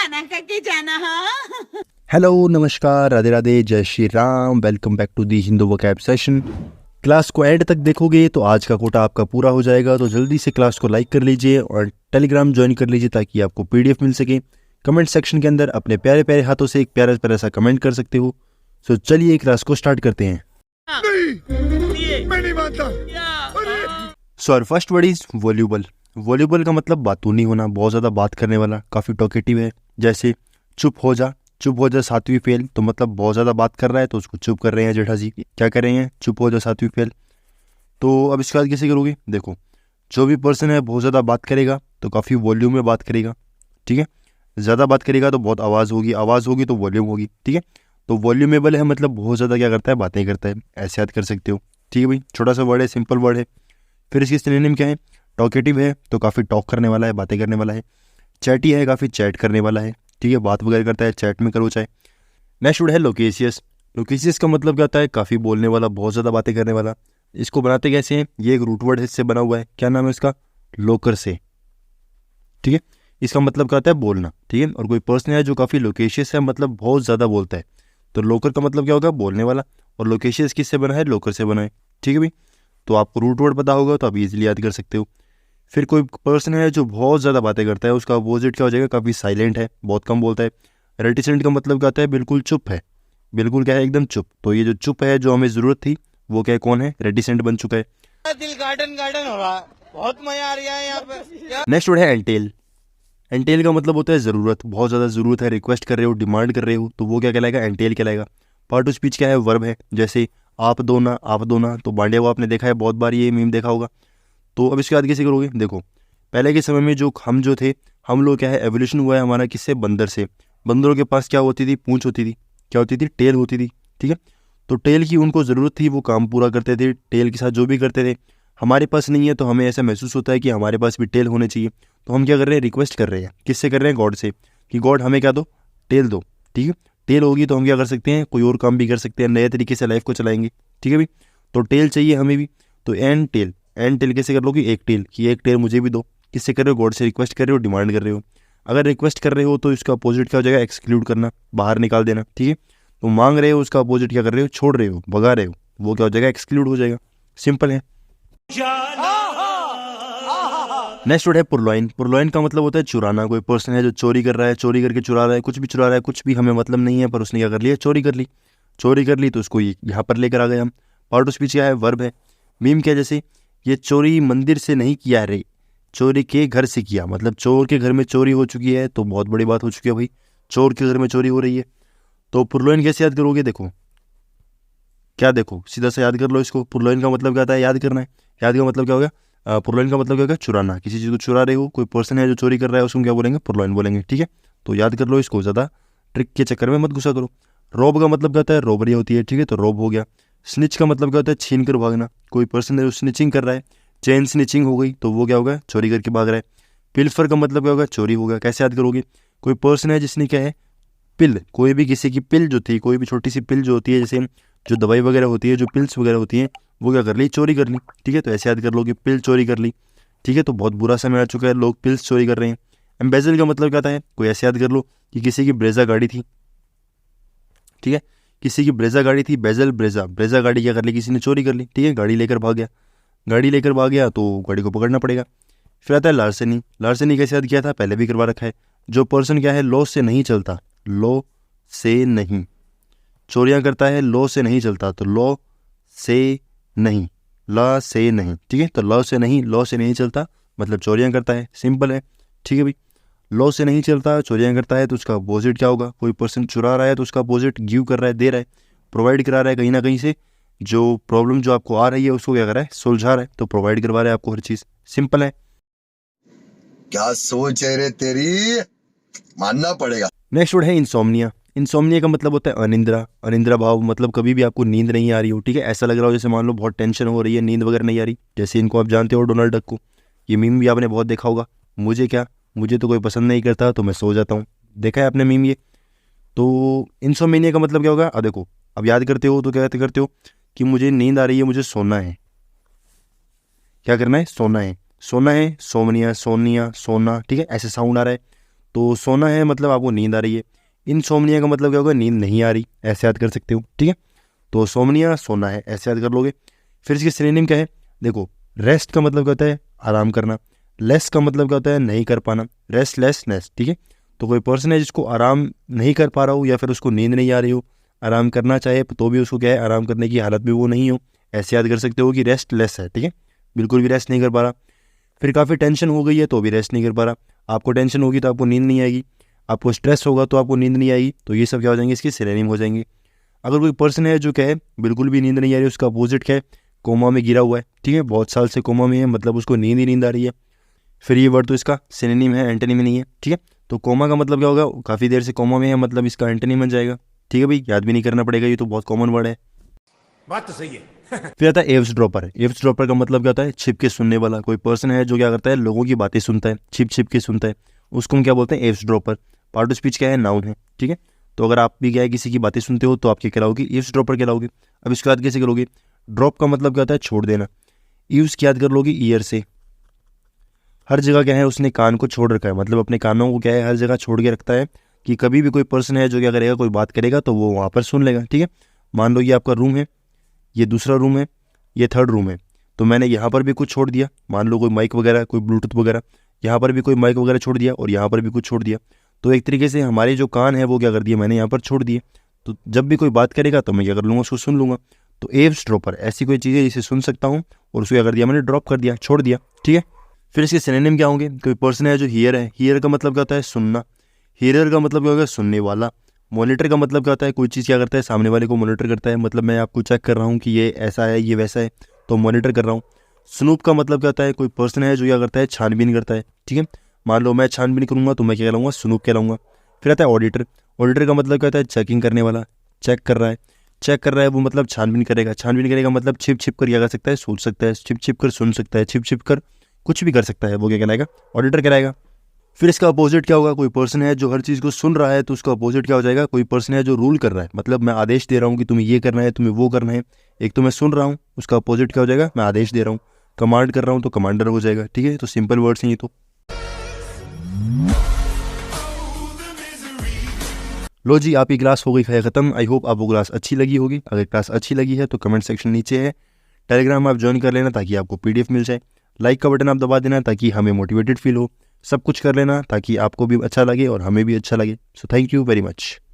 खाना खा के जाना। हाँ हेलो, नमस्कार, राधे राधे, जय Shri Ram. Welcome back to the Hindu vocab session. Class को एंड तक देखोगे तो आज का कोटा आपका पूरा हो जाएगा। तो जल्दी से क्लास को लाइक कर लीजिए और टेलीग्राम ज्वाइन कर लीजिए ताकि आपको पीडीएफ मिल सके। कमेंट सेक्शन के अंदर अपने प्यारे प्यारे हाथों से एक प्यारा प्यारा सा कमेंट कर सकते हो। सो चलिए क्लास को स्टार्ट करते हैं। मैं नहीं मानता। So our first word is voluble. Voluble का मतलब बातूनी होना, बहुत ज़्यादा बात करने वाला, काफ़ी टॉकेटिव है। जैसे चुप हो जा, चुप हो जा सातवीं फेल, तो मतलब बहुत ज़्यादा बात कर रहा है तो उसको चुप कर रहे हैं जेठा जी। क्या कर रहे हैं? चुप हो जा सातवीं फेल। तो अब इसके बाद कैसे करोगे? देखो, जो भी पर्सन है बहुत ज़्यादा बात करेगा तो काफ़ी वॉल्यूम में बात करेगा, ठीक है। ज़्यादा बात करेगा तो बहुत आवाज़ होगी तो वॉल्यूम होगी, ठीक है। तो वॉल्यूमेबल है मतलब बहुत ज़्यादा क्या करता है, बातें करता है, ऐसे याद कर सकते हो, ठीक है भाई। छोटा सा वर्ड है, सिंपल वर्ड है। फिर इसकी सिनोनिम क्या है? टॉकेटिव है तो काफ़ी टॉक करने वाला है, बातें करने वाला है। चैटी है, काफ़ी चैट करने वाला है, ठीक है, बात वगैरह करता है, चैट में करो चाहे। नेक्स्ट वर्ड है लोकेशियस। लोकेशियस का मतलब क्या होता है? काफ़ी बोलने वाला, बहुत ज़्यादा बातें करने वाला। इसको बनाते कैसे हैं? ये एक रूट वर्ड से बना हुआ है। क्या नाम है इसका? लोकर से, ठीक है। इसका मतलब क्या होता है? बोलना, ठीक है। और कोई पर्सन है जो काफ़ी लोकेशियस है मतलब बहुत ज़्यादा बोलता है, तो लोकर का मतलब क्या होगा? बोलने वाला। और लोकेशियस किससे बना है? लोकर से बना है, ठीक है भाई। तो आपको रूट वर्ड पता होगा तो आप इजीली याद कर सकते हो। फिर कोई पर्सन है जो बहुत ज़्यादा बातें करता है, उसका अपोजिट क्या हो जाएगा? काफ़ी साइलेंट है, बहुत कम बोलता है। रेटिसेंट का मतलब क्या होता है? बिल्कुल चुप है, बिल्कुल क्या है? एकदम चुप। तो ये जो चुप है, जो हमें ज़रूरत थी, वो क्या है? कौन है? रेटिसेंट बन चुका है। दिल गार्डन गार्डन हो रहा है, बहुत मजा आ रहा है यहाँ पे। नेक्स्ट वर्ड है एंटेल। एंटेल का मतलब होता है ज़रूरत, बहुत ज़्यादा ज़रूरत है, रिक्वेस्ट कर रहे हो, डिमांड कर रहे हो, तो वो क्या कहलाएगा? एंटेल कहलाएगा। पार्ट ऑफ स्पीच क्या है? वर्ब है। जैसे आप दो ना, आप दो ना, तो बांडिया को आपने देखा है बहुत बार, ये मीम देखा होगा। तो अब इसके बाद कैसे करोगे? देखो, पहले के समय में जो थे हम लोग, क्या है, एवोल्यूशन हुआ है हमारा किससे? बंदर से। बंदरों के पास क्या होती थी? पूंछ होती थी। क्या होती थी? टेल होती थी, ठीक है। तो टेल की उनको ज़रूरत थी, वो काम पूरा करते थे टेल के साथ, जो भी करते थे। हमारे पास नहीं है तो हमें ऐसा महसूस होता है कि हमारे पास भी टेल होने चाहिए। तो हम क्या कर रहे हैं? रिक्वेस्ट कर रहे हैं। किससे कर रहे हैं? गॉड से, कि गॉड हमें क्या दो? टेल दो, ठीक है। टेल होगी तो हम क्या कर सकते हैं? कोई और काम भी कर सकते हैं, नए तरीके से लाइफ को चलाएंगे, ठीक है भाई। तो टेल चाहिए हमें भी। तो एंड टेल, एंड टेल कैसे कर लोगे? एक टेल, कि एक टेल मुझे भी दो। किससे कर रहे हो? गॉड से रिक्वेस्ट कर रहे हो, डिमांड कर रहे हो। अगर रिक्वेस्ट कर रहे हो तो इसका अपोजिट क्या हो जाएगा? एक्सक्लूड करना, बाहर निकाल देना, ठीक है। तो मांग रहे हो, उसका अपोजिट क्या कर रहे हो? छोड़ रहे हो, भगा रहे हो, वो क्या हो जाएगा? एक्सक्लूड हो जाएगा। सिंपल है। नेक्स्ट वर्ड है पुरलॉइन। पुरलॉइन का मतलब होता है चुराना। कोई पर्सन है जो चोरी कर रहा है, चोरी करके चुरा रहा है, कुछ भी चुरा रहा है, कुछ भी हमें मतलब नहीं है, पर उसने क्या कर लिया? चोरी कर ली। चोरी कर ली तो उसको यहाँ पर लेकर आ गए हम। पार्ट ऑफ स्पीच क्या है? वर्ब है। मीम क्या? जैसे ये चोरी मंदिर से नहीं किया रे, चोरी के घर से किया। मतलब चोर के घर में चोरी हो चुकी है तो बहुत बड़ी बात हो चुकी है भाई, चोर के घर में चोरी हो रही है। तो पुरलॉइन कैसे याद करोगे? देखो क्या, देखो सीधा सा याद कर लो इसको। पुरलॉइन का मतलब क्या आता है? याद करना है। याद का मतलब क्या होगा? पुरलॉइन का मतलब क्या होगा? चुराना। किसी चीज़ को चुरा रहे हो, कोई पर्सन है जो चोरी कर रहा है, उसको क्या बोलेंगे? पुरलॉइन बोलेंगे, ठीक है। तो याद कर लो इसको, ज़्यादा ट्रिक के चक्कर में मत घुसा करो। रॉब का मतलब क्या होता है? रॉबरी होती है, ठीक है, तो रॉब हो गया। स्निच का मतलब क्या होता है? छीन कर भागना। कोई पर्सन है जो स्निचिंग कर रहा है, चेन स्निचिंग हो गई तो वो क्या होगा? चोरी करके भाग रहा है। पिल्फर का मतलब क्या होगा? चोरी होगा। कैसे याद करोगे? कोई पर्सन है जिसने क्या है? पिल, कोई भी किसी की पिल जो थी, कोई भी छोटी सी पिल जो होती है, जैसे जो दवाई वगैरह होती है, जो पिल्स वगैरह होती हैं, वो क्या कर ली? चोरी कर ली, ठीक है। तो ऐसे याद कर लो कि पिल चोरी कर ली, ठीक है। तो बहुत बुरा समय आ चुका है, लोग पिल्स चोरी कर रहे हैं। एम्बेजल का मतलब क्या होता है? कोई ऐसे याद कर लो कि किसी की ब्रेजा गाड़ी थी, ठीक है, किसी की ब्रेजा गाड़ी थी, बेजल ब्रेजा, ब्रेजा गाड़ी क्या कर ली? किसी ने चोरी कर ली, ठीक है, गाड़ी लेकर भाग गया। गाड़ी लेकर भाग गया तो गाड़ी को पकड़ना पड़ेगा। फिर आता है लार्सेनी। लार्सेनी कैसे याद किया था? पहले भी करवा रखा है। जो पर्सन क्या है? लॉ से नहीं चलता, लॉ से नहीं, चोरियां करता है, लॉ से नहीं चलता, तो लॉ से नहीं, लॉ से नहीं, ठीक है। तो लॉ से नहीं, लॉ से नहीं चलता मतलब चोरियां करता है, सिंपल है, ठीक है भाई। लॉ से नहीं चलता, चोरियां करता है, तो उसका अपोजिट क्या होगा? कोई पर्सन चुरा रहा है तो उसका अपोजिट गिव कर रहा है, दे रहा है, प्रोवाइड करा रहा है कहीं ना कहीं से। जो प्रॉब्लम जो आपको आ रही है उसको क्या कर रहा है? सुलझा रहा है, तो प्रोवाइड करवा रहा है आपको हर चीज़, सिंपल है। क्या सोच है रे तेरी, मानना पड़ेगा। नेक्स्ट वर्ड है इंसोम्निया। इंसोम्निया का मतलब होता है अनिंद्रा। अनिंद्रा भाव मतलब कभी भी आपको नींद नहीं आ रही हो, ठीक है, ऐसा लग रहा हो जैसे मान लो बहुत टेंशन हो रही है, नींद वगैरह नहीं आ रही। जैसे इनको आप जानते हो, डोनाल्ड डक को, ये मीम भी आपने बहुत देखा होगा। मुझे क्या, मुझे तो कोई पसंद नहीं करता तो मैं सो जाता हूँ, देखा है आपने मीम ये। तो इंसोम्निया का मतलब क्या होगा? अब देखो, अब याद करते हो तो क्या करते हो कि मुझे नींद आ रही है, मुझे सोना है। क्या करना है? सोना है, सोना है, सोमनिया, सोनिया, सोना, ठीक है, ऐसे साउंड आ रहा है। तो सोना है मतलब आपको नींद आ रही है। इनसोम्निया का मतलब क्या होगा, नींद नहीं आ रही, ऐसे याद कर सकते हो, ठीक है। तो सोम्निया सोना है, ऐसे याद कर लोगे। फिर इसके सिनोनिम क्या है, देखो रेस्ट का मतलब क्या होता है, आराम करना। लेस का मतलब क्या होता है, नहीं कर पाना, रेस्टलेसनेस, ठीक है। तो कोई पर्सन है जिसको आराम नहीं कर पा रहा हो या फिर उसको नींद नहीं आ रही हो, आराम करना चाहे तो भी उसको क्या है, आराम करने की हालत में वो नहीं हो, ऐसे याद कर सकते हो कि रेस्टलेस है, ठीक है, बिल्कुल भी रेस्ट नहीं कर पा रहा। फिर काफ़ी टेंशन हो गई है तो भी रेस्ट नहीं कर पा रहा। आपको टेंशन होगी तो आपको नींद नहीं आएगी, आपको स्ट्रेस होगा तो आपको नींद नहीं आएगी। तो ये सब क्या हो जाएंगे, इसके सिनोनिम हो जाएंगे। अगर कोई पर्सन है जो क्या है बिल्कुल भी नींद नहीं आ रही, उसका अपोजिट क्या है, कोमा में गिरा हुआ है, ठीक है, बहुत साल से कोमा में है, मतलब उसको नींद आ रही है। फिर ये वर्ड तो इसका सिनोनिम है, एंटोनिम नहीं है, ठीक है। तो कोमा का मतलब क्या होगा, काफ़ी देर से कोमा में है, मतलब इसका एंटोनिम बन जाएगा, ठीक है भाई, याद भी नहीं करना पड़ेगा, ये तो बहुत कॉमन वर्ड है। बात तो सही है। फिर आता है एव्स ड्रॉपर। एव्स ड्रॉपर का मतलब क्या होता है, छिप के सुनने वाला। कोई पर्सन है जो क्या करता है, लोगों की बातें सुनता है, छिप छिप के सुनता है, उसको हम क्या बोलते हैं, Aves dropper. Part of speech क्या है, नाउन है, ठीक है। तो अगर आप भी क्या है किसी की बातें सुनते हो तो आप क्या कहलाओगे, एव्स ड्रॉपर कहलाओगे। अब इसके बाद कैसे करोगे, ड्रॉप का मतलब क्या होता है, छोड़ देना। ईव्स की याद कर लोगे ईयर से, हर जगह क्या है उसने कान को छोड़ रखा है, मतलब अपने कानों को क्या है हर जगह छोड़ के रखता है कि कभी भी कोई पर्सन है जो क्या करेगा, कोई बात करेगा तो वो वहाँ पर सुन लेगा, ठीक है। मान लो ये आपका रूम है, ये दूसरा रूम है, ये थर्ड रूम है, तो मैंने यहाँ पर भी कुछ छोड़ दिया, मान लो कोई माइक वगैरह, कोई ब्लूटूथ वगैरह, यहाँ पर भी कोई माइक वगैरह छोड़ दिया और यहाँ पर भी कुछ छोड़ दिया। तो एक तरीके से हमारे जो कान है वो क्या कर दिए, मैंने यहाँ पर छोड़ दिए। तो जब भी कोई बात करेगा तो मैं क्या कर लूँगा, उसको सुन लूँगा। तो एव्स ड्रॉपर ऐसी कोई चीज़ है जिसे सुन सकता हूँ और उसको क्या कर दिया, मैंने ड्रॉप कर दिया, छोड़ दिया, ठीक है। फिर इसके सिनोनिम क्या होंगे, कोई पर्सन है जो हियर है, हियर का मतलब क्या होता है, सुनना। हियर का मतलब क्या होगा, सुनने वाला। मॉनिटर का मतलब क्या होता है, कोई चीज़ क्या करता है, सामने वाले को मॉनिटर करता है, मतलब मैं आपको चेक कर रहा हूँ कि ये ऐसा है ये वैसा है, तो मॉनिटर कर रहा हूँ। स्नूप का मतलब क्या होता है, कोई पर्सन है जो क्या करता है, छानबीन करता है, ठीक है। मान लो मैं छानबीन करूँगा तो मैं क्या कहलाऊँगा, स्नूप कहलाऊँगा। फिर आता है ऑडिटर। ऑडिटर का मतलब क्या होता है, चेकिंग करने वाला, चेक कर रहा है, चेक कर रहा है वो मतलब छानबीन करेगा। छानबीन करेगा मतलब छिप छिप कर क्या कर सकता है, सोच सकता है, छिप छिप कर सुन सकता है, छिप छिप कर कुछ भी कर सकता है, वो क्या कहलाएगा, ऑडिटर कहलाएगा। फिर इसका अपोजिट क्या होगा, कोई पर्सन है जो हर चीज़ को सुन रहा है तो उसका अपोजिट क्या हो जाएगा, कोई पर्सन है जो रूल कर रहा है, मतलब मैं आदेश दे रहा हूँ कि तुम्हें ये करना है, तुम्हें वो करना है। एक तो मैं सुन रहा हूँ, उसका अपोजिट क्या हो जाएगा, मैं आदेश दे रहा हूँ। कमांड कर रहा हूँ तो कमांडर हो जाएगा, ठीक है। तो सिंपल वर्ड्स हैं ये तो। लो जी, आपकी क्लास हो गई है ख़त्म। आई होप आपको क्लास अच्छी लगी होगी। अगर क्लास अच्छी लगी है तो कमेंट सेक्शन नीचे है, टेलीग्राम आप ज्वाइन कर लेना ताकि आपको PDF मिल जाए। लाइक का बटन आप दबा देना ताकि हमें मोटिवेटेड फील हो। सब कुछ कर लेना ताकि आपको भी अच्छा लगे और हमें भी अच्छा लगे। So thank you very much.